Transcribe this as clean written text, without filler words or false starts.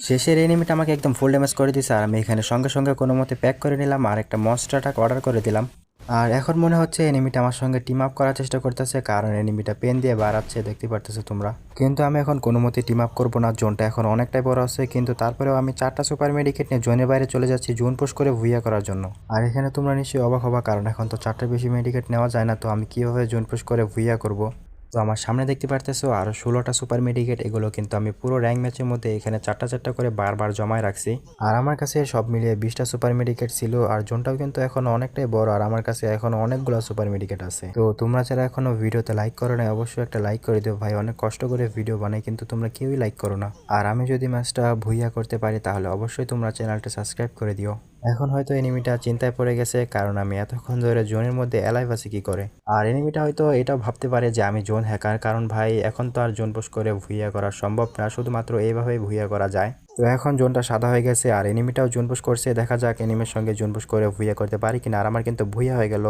শেষের এনিমিটা আমাকে একদম ফুল ড্যামেজ করে দিছে আর আমি এখানে সঙ্গে সঙ্গে কোনো মতে প্যাক করে নিলাম আর একটা মনস্টার অ্যাটাক অর্ডার করে দিলাম। আর এখন মনে হচ্ছে এনিমিটা আমার সঙ্গে টিম আপ করার চেষ্টা করতেছে, কারণ এনিমিটা পেন দিয়ে বাড়াচ্ছে, দেখতে পারতেছো তোমরা। কিন্তু আমি এখন কোনো মতে টিম আপ করবো না, জোনটা এখন অনেকটাই বড় আছে। কিন্তু তারপরেও আমি 4টা সুপার মেডিকেট নিয়ে জোনের বাইরে চলে যাচ্ছি জোন পুশ করে ভুইয়া করার জন্য। আর এখানে তোমরা নিশ্চয়ই অবাক হবা, কারণ এখন তো 4টার বেশি মেডিকেট নেওয়া যায় না, তো আমি কিভাবে জোন পুশ করে ভুইয়া করব। তো আমার সামনে দেখতে পারতেছো আরো 16টা সুপার মেডিকেট, এগুলো কিন্তু আমি পুরো র্যাঙ্ক ম্যাচের মধ্যে এখানে 4টা করে বারবার জমায় রাখছি। আর আমার কাছে সব মিলিয়ে 20টা সুপার মেডিকেট ছিল। আর জোনটাও কিন্তু এখন অনেকটাই বড়, আর আমার কাছে এখন অনেকগুলো সুপার মেডিকেট আছে। তো তোমরা যারা এখনো ভিডিওতে লাইক করো না, অবশ্যই একটা লাইক করে দিও ভাই, অনেক কষ্ট করে ভিডিও বানাই কিন্তু তোমরা কেউই লাইক করো না। আর আমি যদি ম্যাচটা ভুইয়া করতে পারি তাহলে অবশ্যই তোমরা চ্যানেলটা সাবস্ক্রাইব করে দিও। এখন হয়তো এনিমিটা চিন্তায় পড়ে গেছে, কারণ আমি এতক্ষণ ধরে জোনের মধ্যে অ্যালাইভ আছি কি করে। আর এনিমিটা হয়তো এটাও ভাবতে পারে যে আমি জোন হ্যাকার, কারণ ভাই এখন তো আর জোন পোস্ট করে ভুইয়া করা সম্ভব না, শুধুমাত্র এইভাবেই ভুইয়া করা যায়। তো এখন জোনটা সাদা হয়ে গেছে আর এনিমিটাও জোন পোস্ট করছে, দেখা যাক এনিমির সঙ্গে জোন পোস্ট করে ভুইয়া করতে পারি কিনা। আর আমার কিন্তু ভুইয়া হয়ে গেল।